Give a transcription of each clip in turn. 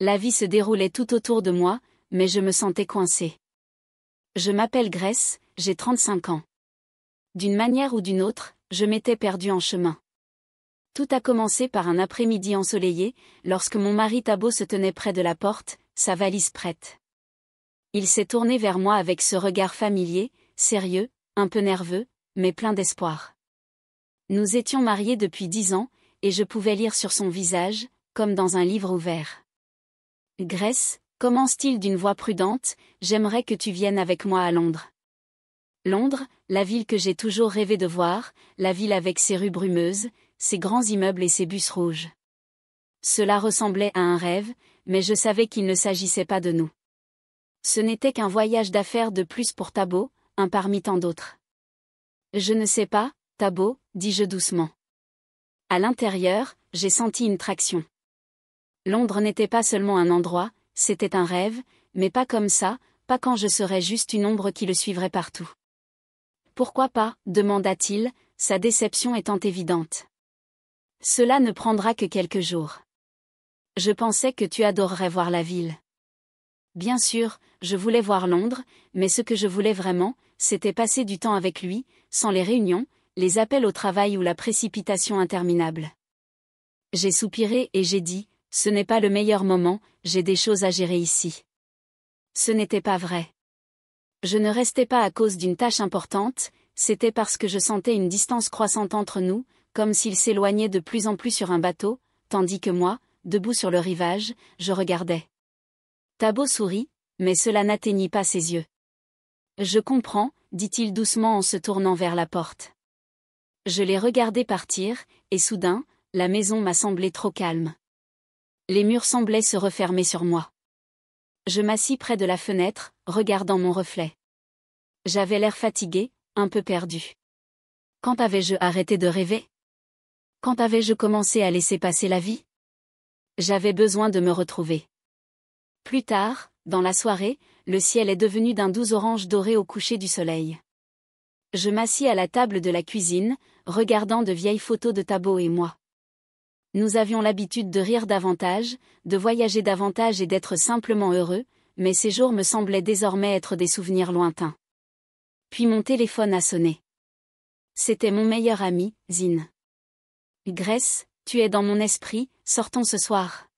La vie se déroulait tout autour de moi, mais je me sentais coincée. Je m'appelle Grace, j'ai 35 ans. D'une manière ou d'une autre, je m'étais perdue en chemin. Tout a commencé par un après-midi ensoleillé, lorsque mon mari Thabo se tenait près de la porte, sa valise prête. Il s'est tourné vers moi avec ce regard familier, sérieux, un peu nerveux, mais plein d'espoir. Nous étions mariés depuis 10 ans, et je pouvais lire sur son visage, comme dans un livre ouvert. « Grace », commence-t-il d'une voix prudente, « j'aimerais que tu viennes avec moi à Londres. » Londres, la ville que j'ai toujours rêvé de voir, la ville avec ses rues brumeuses, ses grands immeubles et ses bus rouges. Cela ressemblait à un rêve, mais je savais qu'il ne s'agissait pas de nous. Ce n'était qu'un voyage d'affaires de plus pour Thabo, un parmi tant d'autres. Je ne sais pas, Thabo, dis-je doucement. À l'intérieur, j'ai senti une traction. Londres n'était pas seulement un endroit, c'était un rêve, mais pas comme ça, pas quand je serais juste une ombre qui le suivrait partout. Pourquoi pas, demanda-t-il, sa déception étant évidente. Cela ne prendra que quelques jours. Je pensais que tu adorerais voir la ville. Bien sûr, je voulais voir Londres, mais ce que je voulais vraiment, c'était passer du temps avec lui, sans les réunions, les appels au travail ou la précipitation interminable. J'ai soupiré et j'ai dit, ce n'est pas le meilleur moment, j'ai des choses à gérer ici. Ce n'était pas vrai. Je ne restais pas à cause d'une tâche importante, c'était parce que je sentais une distance croissante entre nous, comme s'il s'éloignait de plus en plus sur un bateau, tandis que moi, debout sur le rivage, je regardais. Thabo sourit, mais cela n'atteignit pas ses yeux. Je comprends, dit-il doucement en se tournant vers la porte. Je l'ai regardé partir, et soudain, la maison m'a semblé trop calme. Les murs semblaient se refermer sur moi. Je m'assis près de la fenêtre, regardant mon reflet. J'avais l'air fatigué, un peu perdu. Quand avais-je arrêté de rêver? Quand avais-je commencé à laisser passer la vie? J'avais besoin de me retrouver. Plus tard, dans la soirée, le ciel est devenu d'un doux orange doré au coucher du soleil. Je m'assis à la table de la cuisine, regardant de vieilles photos de Thabo et moi. Nous avions l'habitude de rire davantage, de voyager davantage et d'être simplement heureux, mais ces jours me semblaient désormais être des souvenirs lointains. Puis mon téléphone a sonné. C'était mon meilleur ami, Zine. Grace, tu es dans mon esprit, sortons ce soir.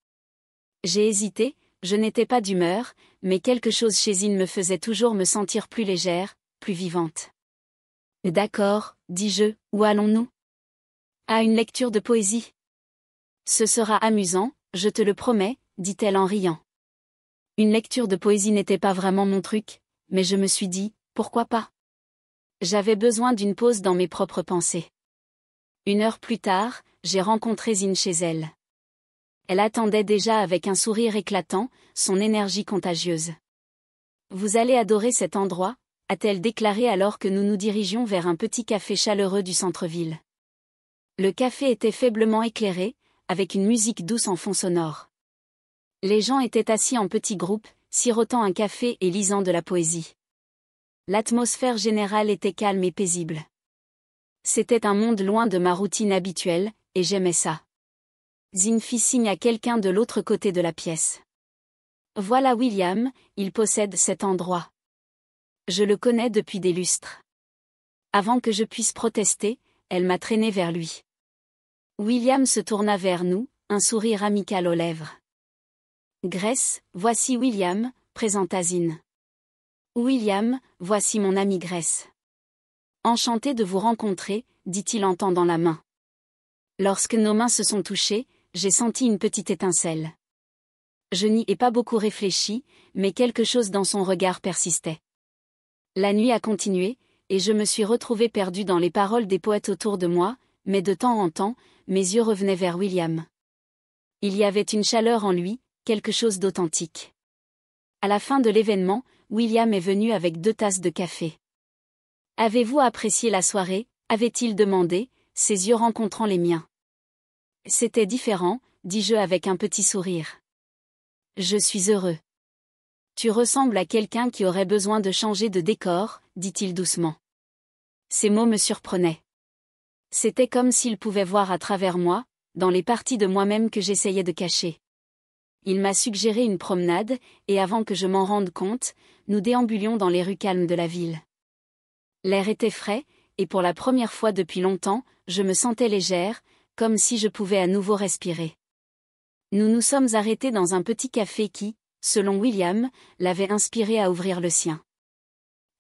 J'ai hésité, je n'étais pas d'humeur, mais quelque chose chez Zine me faisait toujours me sentir plus légère, plus vivante. D'accord, dis-je, où allons-nous? À une lecture de poésie. Ce sera amusant, je te le promets, dit-elle en riant. Une lecture de poésie n'était pas vraiment mon truc, mais je me suis dit, pourquoi pas? J'avais besoin d'une pause dans mes propres pensées. 1 heure plus tard, j'ai rencontré Zine chez elle. Elle attendait déjà avec un sourire éclatant, son énergie contagieuse. Vous allez adorer cet endroit, a-t-elle déclaré alors que nous nous dirigions vers un petit café chaleureux du centre-ville. Le café était faiblement éclairé, avec une musique douce en fond sonore. Les gens étaient assis en petits groupes, sirotant un café et lisant de la poésie. L'atmosphère générale était calme et paisible. C'était un monde loin de ma routine habituelle, et j'aimais ça. Zine fit signe à quelqu'un de l'autre côté de la pièce. Voilà William, il possède cet endroit. Je le connais depuis des lustres. Avant que je puisse protester, elle m'a traîné vers lui. William se tourna vers nous, un sourire amical aux lèvres. Grace, voici William, présenta Zine. William, voici mon ami Grace. Enchanté de vous rencontrer, dit-il en tendant la main. Lorsque nos mains se sont touchées, j'ai senti une petite étincelle. Je n'y ai pas beaucoup réfléchi, mais quelque chose dans son regard persistait. La nuit a continué, et je me suis retrouvée perdue dans les paroles des poètes autour de moi, mais de temps en temps, mes yeux revenaient vers William. Il y avait une chaleur en lui, quelque chose d'authentique. À la fin de l'événement, William est venu avec 2 tasses de café. « Avez-vous apprécié la soirée ?» avait-il demandé, ses yeux rencontrant les miens. « C'était différent, dis-je avec un petit sourire. Je suis heureux. Tu ressembles à quelqu'un qui aurait besoin de changer de décor, dit-il doucement. Ces mots me surprenaient. C'était comme s'il pouvait voir à travers moi, dans les parties de moi-même que j'essayais de cacher. il m'a suggéré une promenade, et avant que je m'en rende compte, nous déambulions dans les rues calmes de la ville. L'air était frais, et pour la première fois depuis longtemps, je me sentais légère, comme si je pouvais à nouveau respirer. Nous nous sommes arrêtés dans un petit café qui, selon William, l'avait inspiré à ouvrir le sien.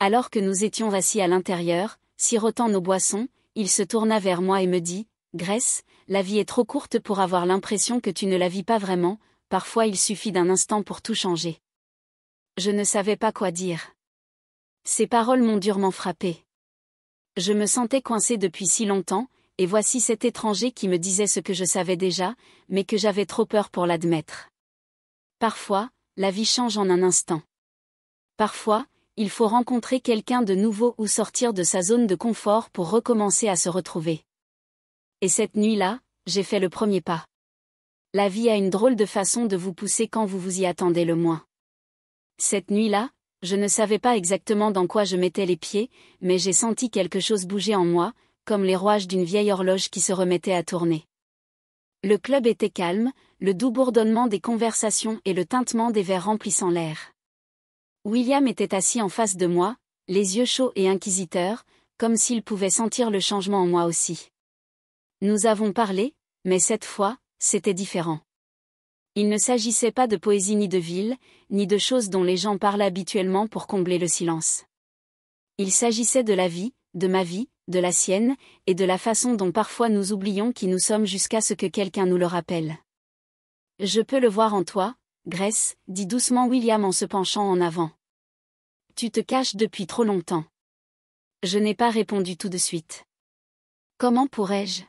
Alors que nous étions assis à l'intérieur, sirotant nos boissons, il se tourna vers moi et me dit « Grace, la vie est trop courte pour avoir l'impression que tu ne la vis pas vraiment, parfois il suffit d'un instant pour tout changer. » Je ne savais pas quoi dire. Ces paroles m'ont durement frappé. Je me sentais coincée depuis si longtemps, et voici cet étranger qui me disait ce que je savais déjà, mais que j'avais trop peur pour l'admettre. Parfois, la vie change en un instant. Parfois, il faut rencontrer quelqu'un de nouveau ou sortir de sa zone de confort pour recommencer à se retrouver. Et cette nuit-là, j'ai fait le premier pas. La vie a une drôle de façon de vous pousser quand vous vous y attendez le moins. Cette nuit-là, je ne savais pas exactement dans quoi je mettais les pieds, mais j'ai senti quelque chose bouger en moi, comme les rouages d'une vieille horloge qui se remettait à tourner. Le club était calme, le doux bourdonnement des conversations et le tintement des verres remplissant l'air. William était assis en face de moi, les yeux chauds et inquisiteurs, comme s'il pouvait sentir le changement en moi aussi. Nous avons parlé, mais cette fois, c'était différent. Il ne s'agissait pas de poésie ni de ville, ni de choses dont les gens parlent habituellement pour combler le silence. Il s'agissait de la vie, de ma vie, de la sienne, et de la façon dont parfois nous oublions qui nous sommes jusqu'à ce que quelqu'un nous le rappelle. « Je peux le voir en toi, Grace, dit doucement William en se penchant en avant. Tu te caches depuis trop longtemps. Je n'ai pas répondu tout de suite. Comment pourrais-je ?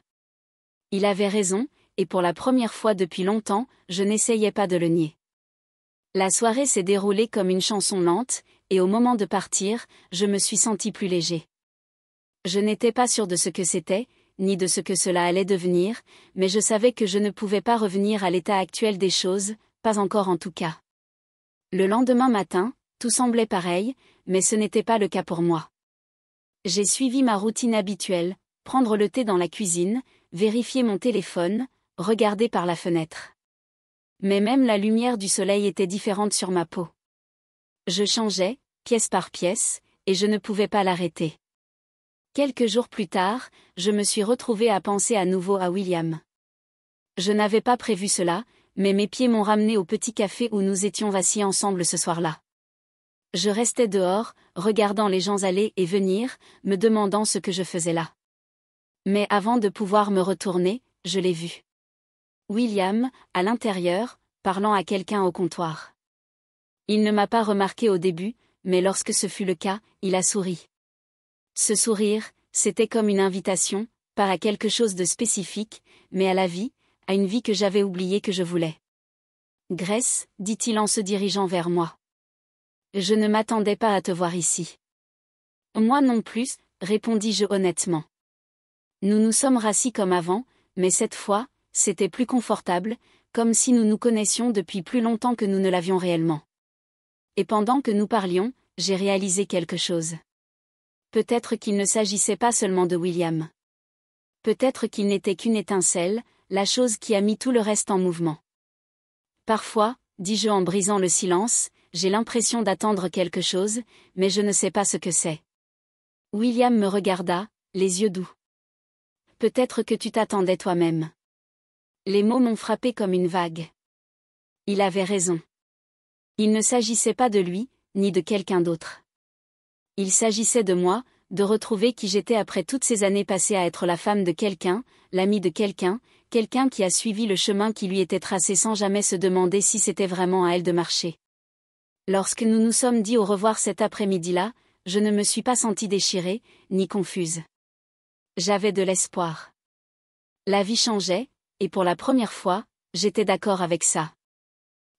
Il avait raison, et pour la première fois depuis longtemps, je n'essayais pas de le nier. La soirée s'est déroulée comme une chanson lente, et au moment de partir, je me suis senti plus léger. Je n'étais pas sûre de ce que c'était, ni de ce que cela allait devenir, mais je savais que je ne pouvais pas revenir à l'état actuel des choses, pas encore en tout cas. Le lendemain matin, tout semblait pareil, mais ce n'était pas le cas pour moi. J'ai suivi ma routine habituelle, prendre le thé dans la cuisine, vérifier mon téléphone, regarder par la fenêtre. Mais même la lumière du soleil était différente sur ma peau. Je changeais, pièce par pièce, et je ne pouvais pas l'arrêter. Quelques jours plus tard, je me suis retrouvée à penser à nouveau à William. Je n'avais pas prévu cela, mais mes pieds m'ont ramené au petit café où nous étions assis ensemble ce soir-là. Je restais dehors, regardant les gens aller et venir, me demandant ce que je faisais là. Mais avant de pouvoir me retourner, je l'ai vu. William, à l'intérieur, parlant à quelqu'un au comptoir. Il ne m'a pas remarqué au début, mais lorsque ce fut le cas, il a souri. Ce sourire, c'était comme une invitation, pas à quelque chose de spécifique, mais à la vie, à une vie que j'avais oubliée que je voulais. « Grace, dit-il en se dirigeant vers moi. Je ne m'attendais pas à te voir ici. » Moi non plus, répondis-je honnêtement. Nous nous sommes rassis comme avant, mais cette fois, c'était plus confortable, comme si nous nous connaissions depuis plus longtemps que nous ne l'avions réellement. Et pendant que nous parlions, j'ai réalisé quelque chose. Peut-être qu'il ne s'agissait pas seulement de William. Peut-être qu'il n'était qu'une étincelle, la chose qui a mis tout le reste en mouvement. Parfois, dis-je en brisant le silence, j'ai l'impression d'attendre quelque chose, mais je ne sais pas ce que c'est. William me regarda, les yeux doux. Peut-être que tu t'attendais toi-même. Les mots m'ont frappé comme une vague. Il avait raison. Il ne s'agissait pas de lui, ni de quelqu'un d'autre. Il s'agissait de moi, de retrouver qui j'étais après toutes ces années passées à être la femme de quelqu'un, l'amie de quelqu'un, quelqu'un qui a suivi le chemin qui lui était tracé sans jamais se demander si c'était vraiment à elle de marcher. Lorsque nous nous sommes dit au revoir cet après-midi-là, je ne me suis pas sentie déchirée, ni confuse. J'avais de l'espoir. La vie changeait, et pour la première fois, j'étais d'accord avec ça.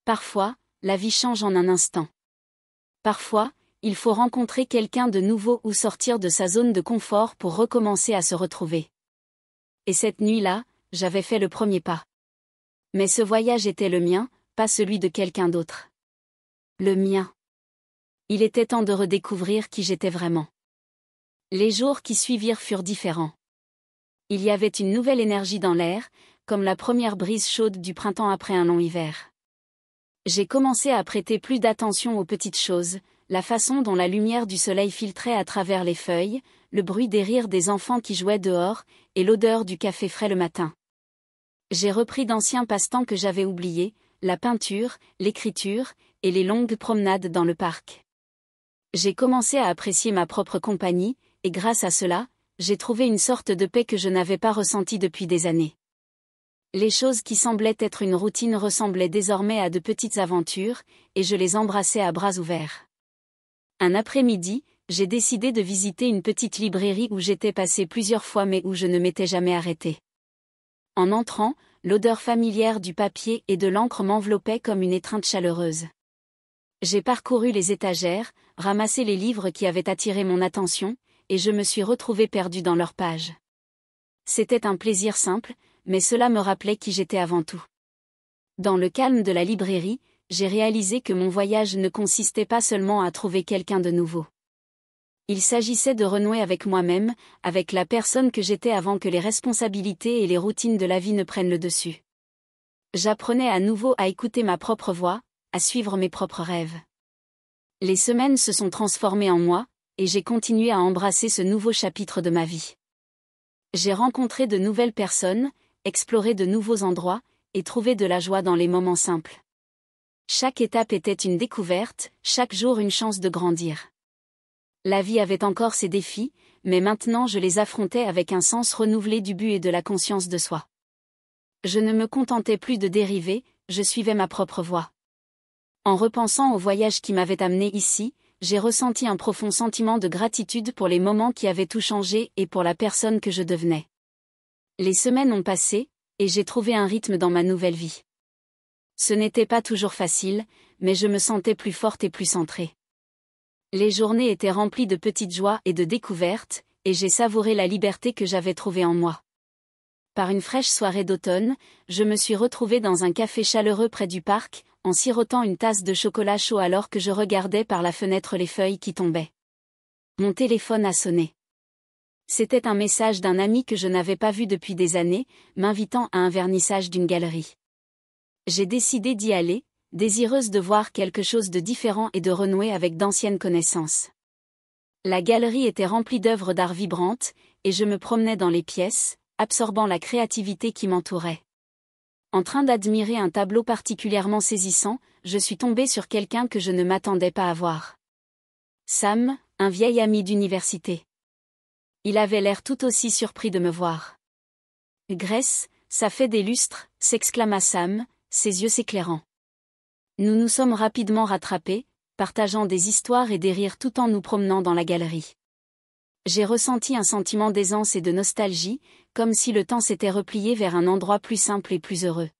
Parfois, la vie change en un instant. Parfois, il faut rencontrer quelqu'un de nouveau ou sortir de sa zone de confort pour recommencer à se retrouver. Et cette nuit-là, j'avais fait le premier pas. Mais ce voyage était le mien, pas celui de quelqu'un d'autre. Le mien. Il était temps de redécouvrir qui j'étais vraiment. Les jours qui suivirent furent différents. Il y avait une nouvelle énergie dans l'air, comme la première brise chaude du printemps après un long hiver. J'ai commencé à prêter plus d'attention aux petites choses, la façon dont la lumière du soleil filtrait à travers les feuilles, le bruit des rires des enfants qui jouaient dehors, et l'odeur du café frais le matin. J'ai repris d'anciens passe-temps que j'avais oubliés, la peinture, l'écriture, et les longues promenades dans le parc. J'ai commencé à apprécier ma propre compagnie, et grâce à cela, j'ai trouvé une sorte de paix que je n'avais pas ressentie depuis des années. Les choses qui semblaient être une routine ressemblaient désormais à de petites aventures, et je les embrassais à bras ouverts. Un après-midi, j'ai décidé de visiter une petite librairie où j'étais passé plusieurs fois mais où je ne m'étais jamais arrêté. En entrant, l'odeur familière du papier et de l'encre m'enveloppait comme une étreinte chaleureuse. J'ai parcouru les étagères, ramassé les livres qui avaient attiré mon attention, et je me suis retrouvé perdu dans leurs pages. C'était un plaisir simple, mais cela me rappelait qui j'étais avant tout. Dans le calme de la librairie, j'ai réalisé que mon voyage ne consistait pas seulement à trouver quelqu'un de nouveau. Il s'agissait de renouer avec moi-même, avec la personne que j'étais avant que les responsabilités et les routines de la vie ne prennent le dessus. J'apprenais à nouveau à écouter ma propre voix, à suivre mes propres rêves. Les semaines se sont transformées en mois, et j'ai continué à embrasser ce nouveau chapitre de ma vie. J'ai rencontré de nouvelles personnes, exploré de nouveaux endroits, et trouvé de la joie dans les moments simples. Chaque étape était une découverte, chaque jour une chance de grandir. La vie avait encore ses défis, mais maintenant je les affrontais avec un sens renouvelé du but et de la conscience de soi. Je ne me contentais plus de dériver, je suivais ma propre voie. En repensant au voyage qui m'avait amené ici, j'ai ressenti un profond sentiment de gratitude pour les moments qui avaient tout changé et pour la personne que je devenais. Les semaines ont passé, et j'ai trouvé un rythme dans ma nouvelle vie. Ce n'était pas toujours facile, mais je me sentais plus forte et plus centrée. Les journées étaient remplies de petites joies et de découvertes, et j'ai savouré la liberté que j'avais trouvée en moi. Par une fraîche soirée d'automne, je me suis retrouvée dans un café chaleureux près du parc, en sirotant une tasse de chocolat chaud alors que je regardais par la fenêtre les feuilles qui tombaient. Mon téléphone a sonné. C'était un message d'un ami que je n'avais pas vu depuis des années, m'invitant à un vernissage d'une galerie. J'ai décidé d'y aller, désireuse de voir quelque chose de différent et de renouer avec d'anciennes connaissances. La galerie était remplie d'œuvres d'art vibrantes, et je me promenais dans les pièces, absorbant la créativité qui m'entourait. En train d'admirer un tableau particulièrement saisissant, je suis tombée sur quelqu'un que je ne m'attendais pas à voir. Sam, un vieil ami d'université. Il avait l'air tout aussi surpris de me voir. Grace, ça fait des lustres, s'exclama Sam, ses yeux s'éclairant. Nous nous sommes rapidement rattrapés, partageant des histoires et des rires tout en nous promenant dans la galerie. J'ai ressenti un sentiment d'aisance et de nostalgie, comme si le temps s'était replié vers un endroit plus simple et plus heureux.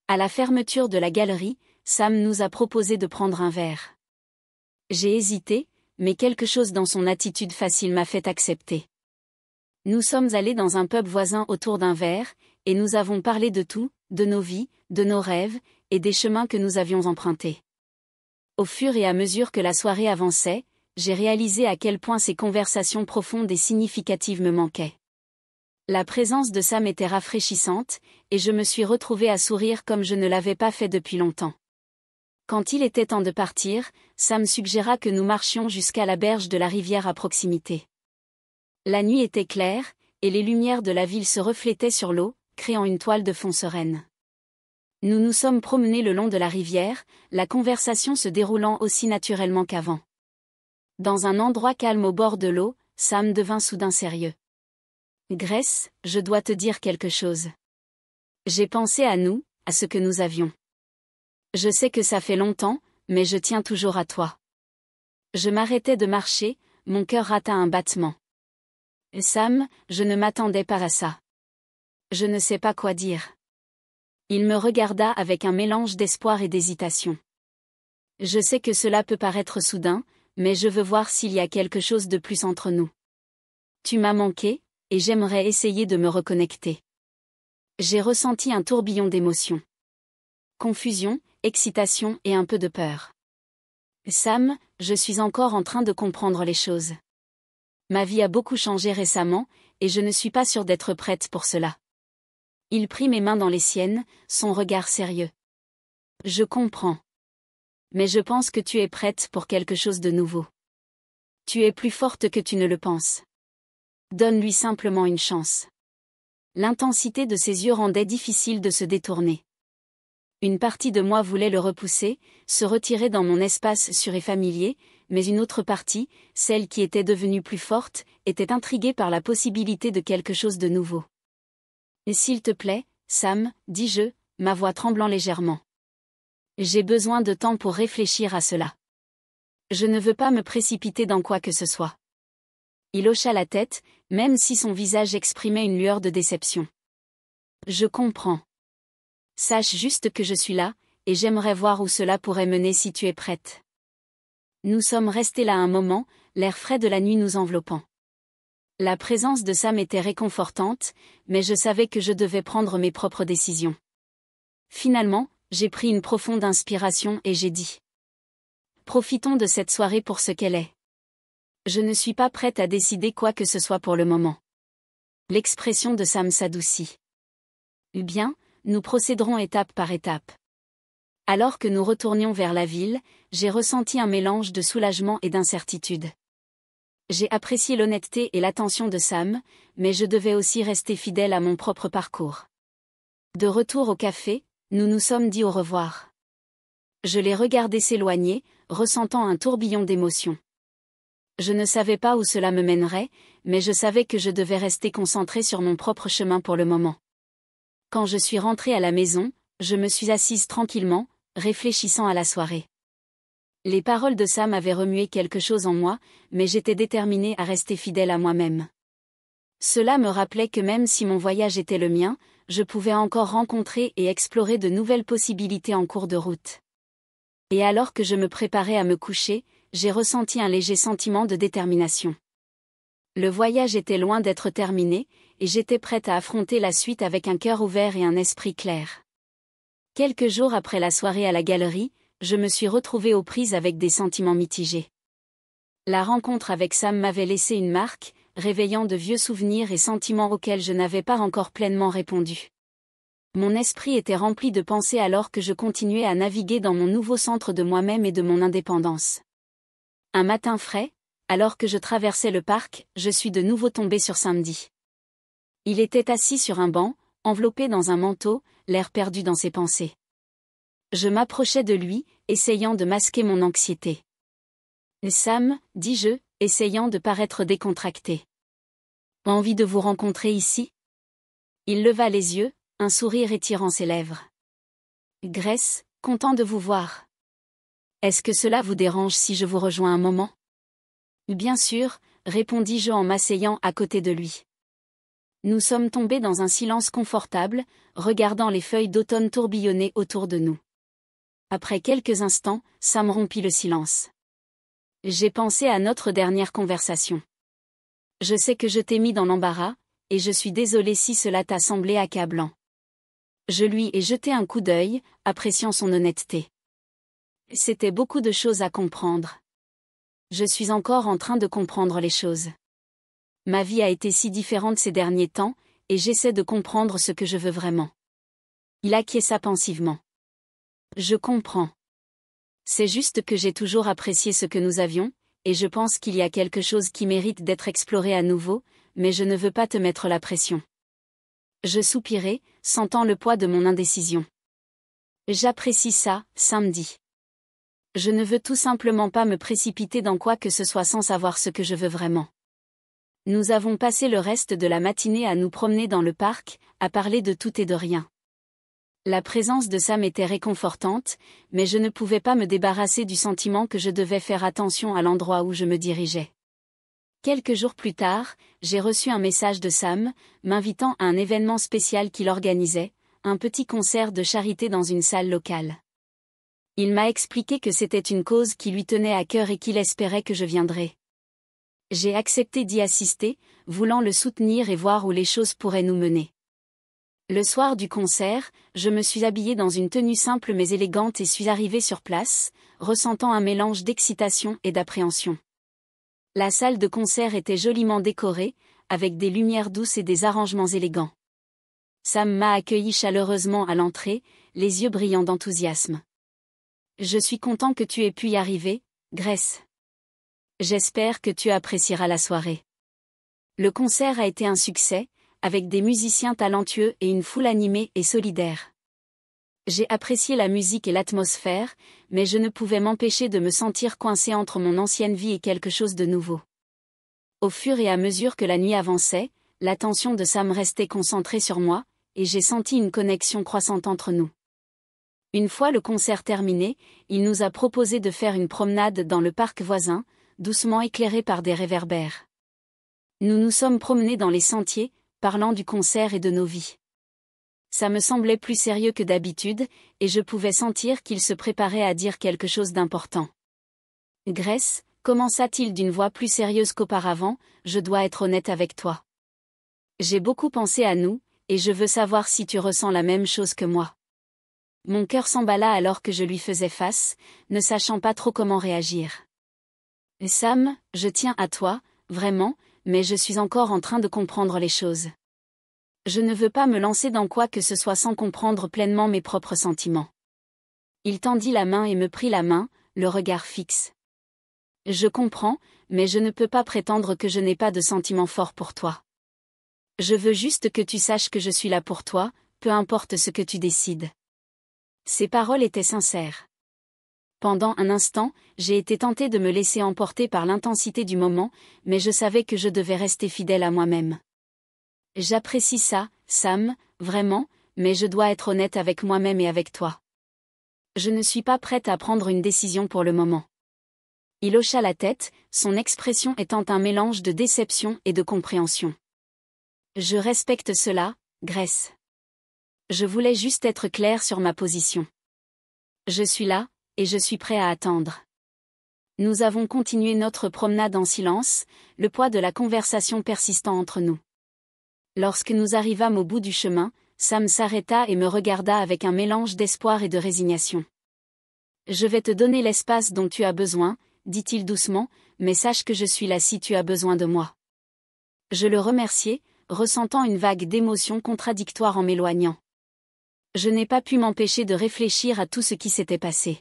À la fermeture de la galerie, Sam nous a proposé de prendre un verre. J'ai hésité, mais quelque chose dans son attitude facile m'a fait accepter. Nous sommes allés dans un pub voisin autour d'un verre, et nous avons parlé de tout, de nos vies, de nos rêves, et des chemins que nous avions empruntés. Au fur et à mesure que la soirée avançait, j'ai réalisé à quel point ces conversations profondes et significatives me manquaient. La présence de Sam était rafraîchissante, et je me suis retrouvée à sourire comme je ne l'avais pas fait depuis longtemps. Quand il était temps de partir, Sam suggéra que nous marchions jusqu'à la berge de la rivière à proximité. La nuit était claire, et les lumières de la ville se reflétaient sur l'eau, créant une toile de fond sereine. Nous nous sommes promenés le long de la rivière, la conversation se déroulant aussi naturellement qu'avant. Dans un endroit calme au bord de l'eau, Sam devint soudain sérieux. « Grace, je dois te dire quelque chose. J'ai pensé à nous, à ce que nous avions. Je sais que ça fait longtemps, mais je tiens toujours à toi. » Je m'arrêtais de marcher, mon cœur rata un battement. « Sam, je ne m'attendais pas à ça. Je ne sais pas quoi dire. » Il me regarda avec un mélange d'espoir et d'hésitation. « Je sais que cela peut paraître soudain, mais je veux voir s'il y a quelque chose de plus entre nous. Tu m'as manqué, et j'aimerais essayer de me reconnecter. » J'ai ressenti un tourbillon d'émotions. Confusion, excitation et un peu de peur. « Sam, je suis encore en train de comprendre les choses. Ma vie a beaucoup changé récemment, et je ne suis pas sûre d'être prête pour cela. » Il prit mes mains dans les siennes, son regard sérieux. Je comprends. Mais je pense que tu es prête pour quelque chose de nouveau. Tu es plus forte que tu ne le penses. Donne-lui simplement une chance. L'intensité de ses yeux rendait difficile de se détourner. Une partie de moi voulait le repousser, se retirer dans mon espace sûr et familier, mais une autre partie, celle qui était devenue plus forte, était intriguée par la possibilité de quelque chose de nouveau. « Et s'il te plaît, Sam, dis-je, ma voix tremblant légèrement. J'ai besoin de temps pour réfléchir à cela. Je ne veux pas me précipiter dans quoi que ce soit. » Il hocha la tête, même si son visage exprimait une lueur de déception. « Je comprends. Sache juste que je suis là, et j'aimerais voir où cela pourrait mener si tu es prête. » Nous sommes restés là un moment, l'air frais de la nuit nous enveloppant. La présence de Sam était réconfortante, mais je savais que je devais prendre mes propres décisions. Finalement, j'ai pris une profonde inspiration et j'ai dit. Profitons de cette soirée pour ce qu'elle est. Je ne suis pas prête à décider quoi que ce soit pour le moment. L'expression de Sam s'adoucit. Bien, nous procéderons étape par étape. Alors que nous retournions vers la ville, j'ai ressenti un mélange de soulagement et d'incertitude. J'ai apprécié l'honnêteté et l'attention de Sam, mais je devais aussi rester fidèle à mon propre parcours. De retour au café, nous nous sommes dit au revoir. Je l'ai regardé s'éloigner, ressentant un tourbillon d'émotions. Je ne savais pas où cela me mènerait, mais je savais que je devais rester concentré sur mon propre chemin pour le moment. Quand je suis rentrée à la maison, je me suis assise tranquillement, réfléchissant à la soirée. Les paroles de Sam avaient remué quelque chose en moi, mais j'étais déterminée à rester fidèle à moi-même. Cela me rappelait que même si mon voyage était le mien, je pouvais encore rencontrer et explorer de nouvelles possibilités en cours de route. Et alors que je me préparais à me coucher, j'ai ressenti un léger sentiment de détermination. Le voyage était loin d'être terminé, et j'étais prête à affronter la suite avec un cœur ouvert et un esprit clair. Quelques jours après la soirée à la galerie, je me suis retrouvée aux prises avec des sentiments mitigés. La rencontre avec Sam m'avait laissé une marque, réveillant de vieux souvenirs et sentiments auxquels je n'avais pas encore pleinement répondu. Mon esprit était rempli de pensées alors que je continuais à naviguer dans mon nouveau centre de moi-même et de mon indépendance. Un matin frais, alors que je traversais le parc, je suis de nouveau tombée sur Samedi. Il était assis sur un banc, enveloppé dans un manteau, l'air perdu dans ses pensées. Je m'approchai de lui, essayant de masquer mon anxiété. « Sam, dis-je, essayant de paraître décontracté. Envie de vous rencontrer ici ?» Il leva les yeux, un sourire étirant ses lèvres. « Grace, content de vous voir. Est-ce que cela vous dérange si je vous rejoins un moment ?» « Bien sûr, » répondis-je en m'asseyant à côté de lui. Nous sommes tombés dans un silence confortable, regardant les feuilles d'automne tourbillonner autour de nous. Après quelques instants, Sam rompit le silence. J'ai pensé à notre dernière conversation. Je sais que je t'ai mis dans l'embarras, et je suis désolée si cela t'a semblé accablant. Je lui ai jeté un coup d'œil, appréciant son honnêteté. C'était beaucoup de choses à comprendre. Je suis encore en train de comprendre les choses. Ma vie a été si différente ces derniers temps, et j'essaie de comprendre ce que je veux vraiment. Il acquiesça pensivement. Je comprends. C'est juste que j'ai toujours apprécié ce que nous avions, et je pense qu'il y a quelque chose qui mérite d'être exploré à nouveau, mais je ne veux pas te mettre la pression. Je soupirai, sentant le poids de mon indécision. J'apprécie ça, Samedi. Je ne veux tout simplement pas me précipiter dans quoi que ce soit sans savoir ce que je veux vraiment. Nous avons passé le reste de la matinée à nous promener dans le parc, à parler de tout et de rien. La présence de Sam était réconfortante, mais je ne pouvais pas me débarrasser du sentiment que je devais faire attention à l'endroit où je me dirigeais. Quelques jours plus tard, j'ai reçu un message de Sam, m'invitant à un événement spécial qu'il organisait, un petit concert de charité dans une salle locale. Il m'a expliqué que c'était une cause qui lui tenait à cœur et qu'il espérait que je viendrais. J'ai accepté d'y assister, voulant le soutenir et voir où les choses pourraient nous mener. Le soir du concert, je me suis habillée dans une tenue simple mais élégante et suis arrivée sur place, ressentant un mélange d'excitation et d'appréhension. La salle de concert était joliment décorée, avec des lumières douces et des arrangements élégants. Sam m'a accueilli chaleureusement à l'entrée, les yeux brillants d'enthousiasme. Je suis content que tu aies pu y arriver, Grace. J'espère que tu apprécieras la soirée. Le concert a été un succès, avec des musiciens talentueux et une foule animée et solidaire. J'ai apprécié la musique et l'atmosphère, mais je ne pouvais m'empêcher de me sentir coincé entre mon ancienne vie et quelque chose de nouveau. Au fur et à mesure que la nuit avançait, l'attention de Sam restait concentrée sur moi, et j'ai senti une connexion croissante entre nous. Une fois le concert terminé, il nous a proposé de faire une promenade dans le parc voisin, doucement éclairé par des réverbères. Nous nous sommes promenés dans les sentiers, parlant du concert et de nos vies. Ça me semblait plus sérieux que d'habitude, et je pouvais sentir qu'il se préparait à dire quelque chose d'important. Grace, commença-t-il d'une voix plus sérieuse qu'auparavant, je dois être honnête avec toi. J'ai beaucoup pensé à nous, et je veux savoir si tu ressens la même chose que moi. Mon cœur s'emballa alors que je lui faisais face, ne sachant pas trop comment réagir. Sam, je tiens à toi, vraiment, mais je suis encore en train de comprendre les choses. Je ne veux pas me lancer dans quoi que ce soit sans comprendre pleinement mes propres sentiments. Il tendit la main et me prit la main, le regard fixe. Je comprends, mais je ne peux pas prétendre que je n'ai pas de sentiments forts pour toi. Je veux juste que tu saches que je suis là pour toi, peu importe ce que tu décides. Ces paroles étaient sincères. Pendant un instant, j'ai été tentée de me laisser emporter par l'intensité du moment, mais je savais que je devais rester fidèle à moi-même. J'apprécie ça, Sam, vraiment, mais je dois être honnête avec moi-même et avec toi. Je ne suis pas prête à prendre une décision pour le moment. Il hocha la tête, son expression étant un mélange de déception et de compréhension. Je respecte cela, Grace. Je voulais juste être claire sur ma position. Je suis là, et je suis prêt à attendre. Nous avons continué notre promenade en silence, le poids de la conversation persistant entre nous. Lorsque nous arrivâmes au bout du chemin, Sam s'arrêta et me regarda avec un mélange d'espoir et de résignation. « Je vais te donner l'espace dont tu as besoin, » dit-il doucement, « mais sache que je suis là si tu as besoin de moi. » Je le remerciai, ressentant une vague d'émotions contradictoires en m'éloignant. Je n'ai pas pu m'empêcher de réfléchir à tout ce qui s'était passé.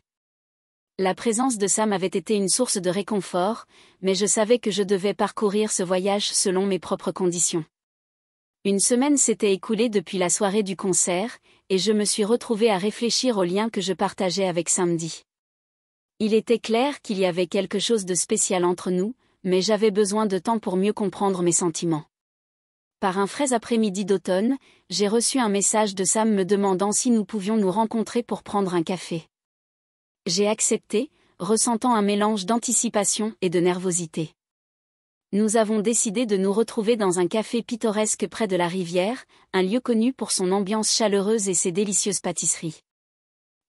La présence de Sam avait été une source de réconfort, mais je savais que je devais parcourir ce voyage selon mes propres conditions. Une semaine s'était écoulée depuis la soirée du concert, et je me suis retrouvée à réfléchir au lien que je partageais avec Samedi. Il était clair qu'il y avait quelque chose de spécial entre nous, mais j'avais besoin de temps pour mieux comprendre mes sentiments. Par un frais après-midi d'automne, j'ai reçu un message de Sam me demandant si nous pouvions nous rencontrer pour prendre un café. J'ai accepté, ressentant un mélange d'anticipation et de nervosité. Nous avons décidé de nous retrouver dans un café pittoresque près de la rivière, un lieu connu pour son ambiance chaleureuse et ses délicieuses pâtisseries.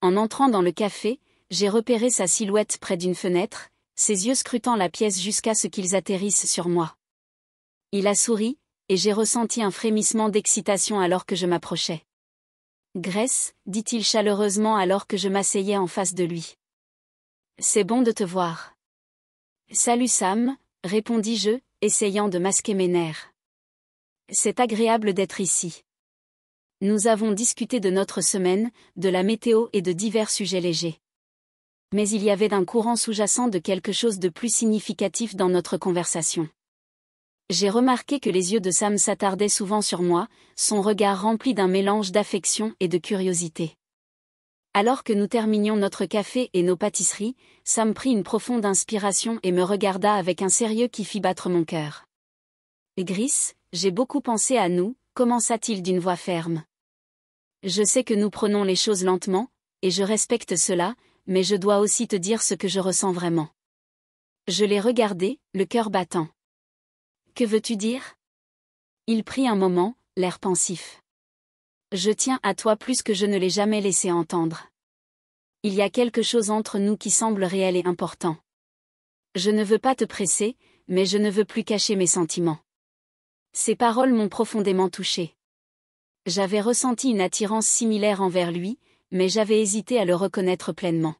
En entrant dans le café, j'ai repéré sa silhouette près d'une fenêtre, ses yeux scrutant la pièce jusqu'à ce qu'ils atterrissent sur moi. Il a souri, et j'ai ressenti un frémissement d'excitation alors que je m'approchais. « Grace » dit-il chaleureusement alors que je m'asseyais en face de lui. « C'est bon de te voir. »« Salut Sam » répondis-je, essayant de masquer mes nerfs. « C'est agréable d'être ici. » Nous avons discuté de notre semaine, de la météo et de divers sujets légers. Mais il y avait un courant sous-jacent de quelque chose de plus significatif dans notre conversation. J'ai remarqué que les yeux de Sam s'attardaient souvent sur moi, son regard rempli d'un mélange d'affection et de curiosité. Alors que nous terminions notre café et nos pâtisseries, Sam prit une profonde inspiration et me regarda avec un sérieux qui fit battre mon cœur. « Grace, j'ai beaucoup pensé à nous » commença-t-il d'une voix ferme. « Je sais que nous prenons les choses lentement, et je respecte cela, mais je dois aussi te dire ce que je ressens vraiment. » Je l'ai regardé, le cœur battant. « Que veux-tu dire ?» Il prit un moment, l'air pensif. « Je tiens à toi plus que je ne l'ai jamais laissé entendre. Il y a quelque chose entre nous qui semble réel et important. Je ne veux pas te presser, mais je ne veux plus cacher mes sentiments. » Ces paroles m'ont profondément touchée. J'avais ressenti une attirance similaire envers lui, mais j'avais hésité à le reconnaître pleinement.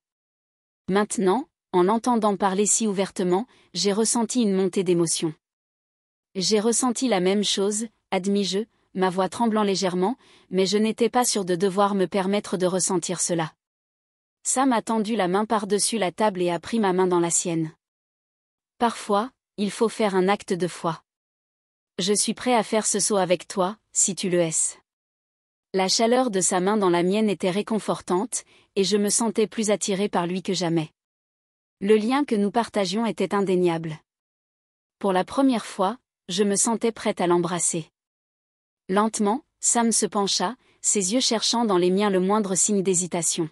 Maintenant, en l'entendant parler si ouvertement, j'ai ressenti une montée d'émotion. J'ai ressenti la même chose, admis-je, ma voix tremblant légèrement, mais je n'étais pas sûre de devoir me permettre de ressentir cela. Sam a tendu la main par-dessus la table et a pris ma main dans la sienne. Parfois, il faut faire un acte de foi. Je suis prêt à faire ce saut avec toi, si tu le es. La chaleur de sa main dans la mienne était réconfortante, et je me sentais plus attirée par lui que jamais. Le lien que nous partagions était indéniable. Pour la première fois, je me sentais prête à l'embrasser. Lentement, Sam se pencha, ses yeux cherchant dans les miens le moindre signe d'hésitation.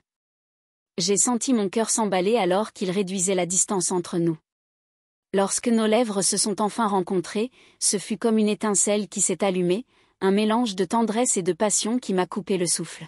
J'ai senti mon cœur s'emballer alors qu'il réduisait la distance entre nous. Lorsque nos lèvres se sont enfin rencontrées, ce fut comme une étincelle qui s'est allumée, un mélange de tendresse et de passion qui m'a coupé le souffle.